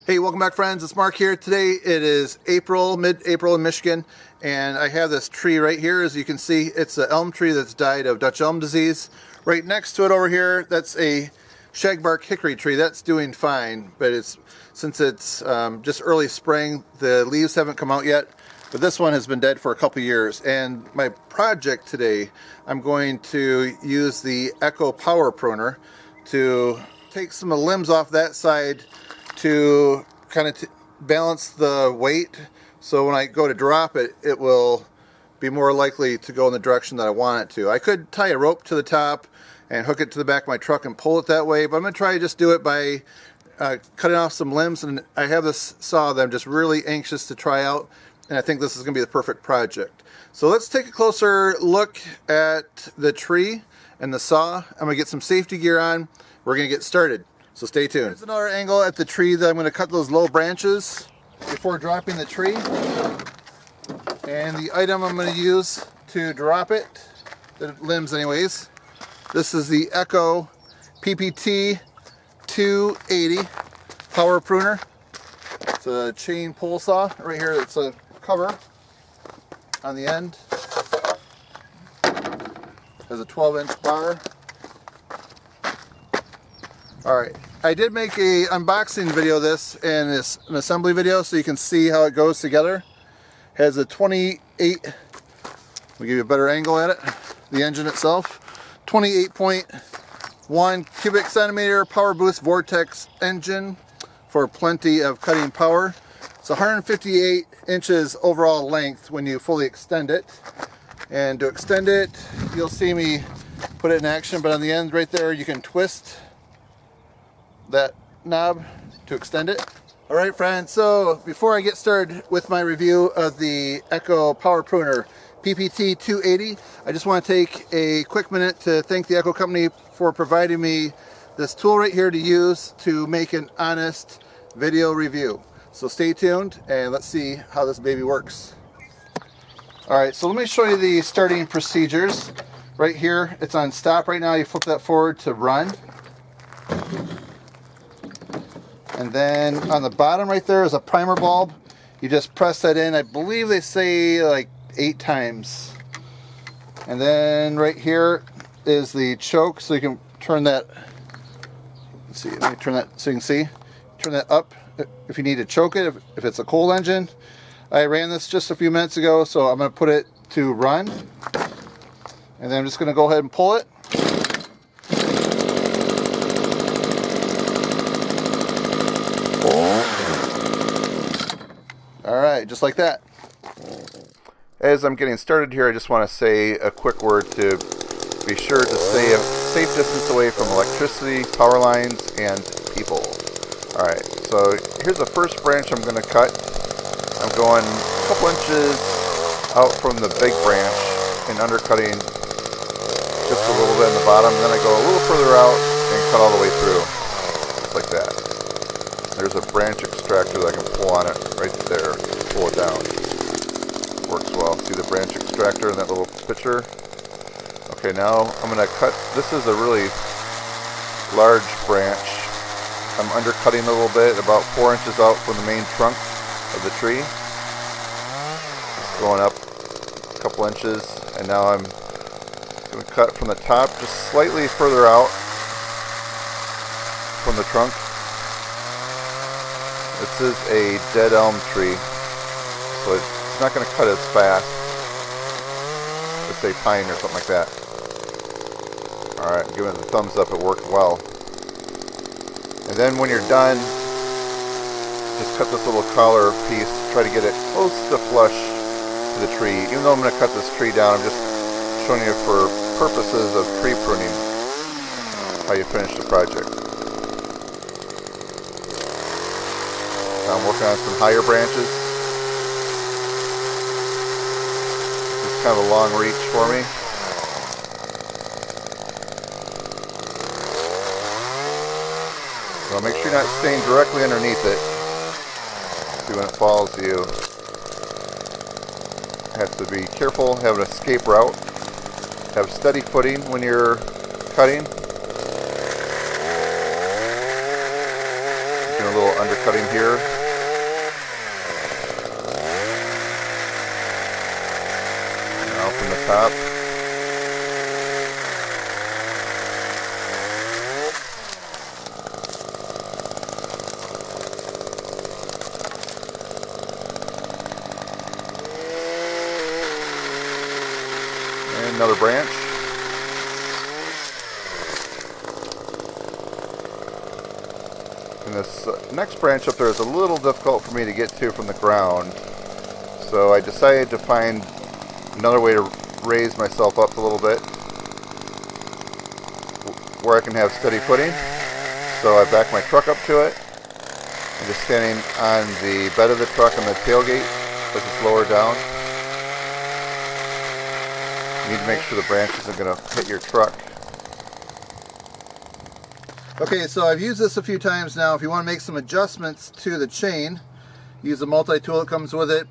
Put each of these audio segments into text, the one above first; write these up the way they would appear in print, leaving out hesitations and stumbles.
Hey, welcome back, friends. It's Mark here. Today it is April, mid-April in Michigan, and I have this tree right here. As you can see, it's an elm tree that's died of Dutch elm disease. Right next to it over here, that's a shagbark hickory tree. That's doing fine, but since it's just early spring, the leaves haven't come out yet. But this one has been dead for a couple years. And my project today, I'm going to use the ECHO power pruner to take some of the limbs off that side to kind of balance the weight, so when I go to drop it, it will be more likely to go in the direction that I want it to. I could tie a rope to the top and hook it to the back of my truck and pull it that way, but I'm going to try to just do it by cutting off some limbs. And I have this saw that I'm just really anxious to try out, and I think this is going to be the perfect project. So let's take a closer look at the tree and the saw. I'm going to get some safety gear on. We're going to get started. So stay tuned. Here's another angle at the tree that I'm going to cut those low branches before dropping the tree. And the item I'm going to use to drop it, the limbs anyways, this is the ECHO PPT-280 power pruner. It's a chain pole saw. Right here it's a cover on the end. There's a 12-inch bar. Alright, I did make a unboxing video of this, and it's an assembly video so you can see how it goes together. It has a 28, we'll give you a better angle at it, the engine itself, 28.1 cubic centimeter power boost vortex engine for plenty of cutting power. It's 158 inches overall length when you fully extend it. And to extend it, you'll see me put it in action, but on the end right there you can twist that knob to extend it. Alright friends, so before I get started with my review of the ECHO power pruner PPT-280, I just want to take a quick minute to thank the ECHO company for providing me this tool right here to use to make an honest video review. So stay tuned and let's see how this baby works. Alright, so let me show you the starting procedures. Right here, it's on stop right now. You flip that forward to run. And then on the bottom right there is a primer bulb. You just press that in. I believe they say like 8 times. And then right here is the choke, so you can turn that. Let's see, let me turn that so you can see. Turn that up if you need to choke it, if it's a cold engine. I ran this just a few minutes ago, so I'm going to put it to run. And then I'm just going to go ahead and pull it. Alright, just like that. As I'm getting started here, I just want to say a quick word to be sure to stay a safe distance away from electricity, power lines, and people. Alright, so here's the first branch I'm going to cut. I'm going a couple inches out from the big branch and undercutting just a little bit in the bottom. Then I go a little further out and cut all the way through, just like that. There's a branch extractor that I can pull on it right there, pull it down. Works well. See the branch extractor in that little picture? Okay, now I'm going to cut. This is a really large branch. I'm undercutting a little bit, about 4 inches out from the main trunk of the tree. Just going up a couple inches, and now I'm going to cut from the top just slightly further out from the trunk. This is a dead elm tree, so it's not going to cut as fast as say pine or something like that. Alright, giving it the thumbs up, it worked well. And then when you're done, just cut this little collar piece, try to get it close to flush to the tree. Even though I'm going to cut this tree down, I'm just showing you for purposes of tree pruning how you finish the project. I'm working on some higher branches. This is kind of a long reach for me. So make sure you're not staying directly underneath it. See, when it falls, you have to be careful, have an escape route, have steady footing when you're cutting. Doing a little undercutting here. Now from the top. And another branch. And this next branch up there is a little difficult for me to get to from the ground, so I decided to find another way to raise myself up a little bit where I can have steady footing. So I back my truck up to it. I'm just standing on the bed of the truck on the tailgate as it's lower down. You need to make sure the branch isn't going to hit your truck. Okay, so I've used this a few times now. If you want to make some adjustments to the chain, use the multi-tool that comes with it.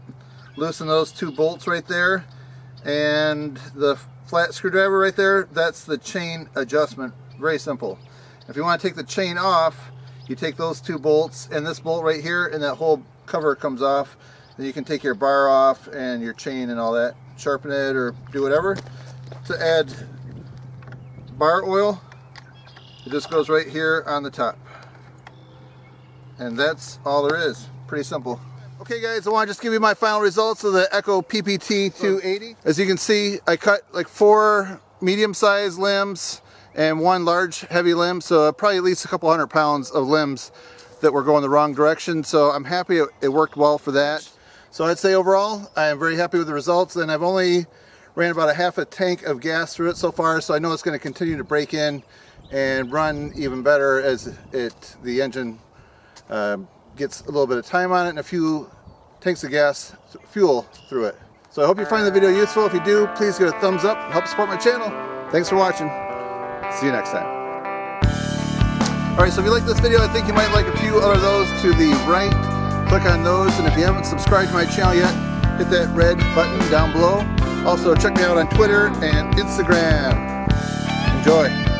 Loosen those two bolts right there, and the flat screwdriver right there, that's the chain adjustment. Very simple. If you want to take the chain off, you take those two bolts and this bolt right here, and that whole cover comes off. Then you can take your bar off and your chain and all that, sharpen it or do whatever. To add bar oil, it just goes right here on the top. And that's all there is. Pretty simple. Okay guys, I want to just give you my final results of the ECHO PPT-280. As you can see, I cut like 4 medium-sized limbs and 1 large heavy limb, so probably at least a couple 100 pounds of limbs that were going the wrong direction. So I'm happy it worked well for that. So I'd say overall, I am very happy with the results, and I've only ran about a half a tank of gas through it so far, so I know it's going to continue to break in and run even better as the engine gets a little bit of time on it and a few tanks of gas fuel through it. So I hope you find the video useful. If you do, please give it a thumbs up and help support my channel. Thanks for watching. See you next time. Alright, so if you like this video, I think you might like a few other of those to the right. Click on those, and if you haven't subscribed to my channel yet, hit that red button down below. Also, check me out on Twitter and Instagram. Enjoy.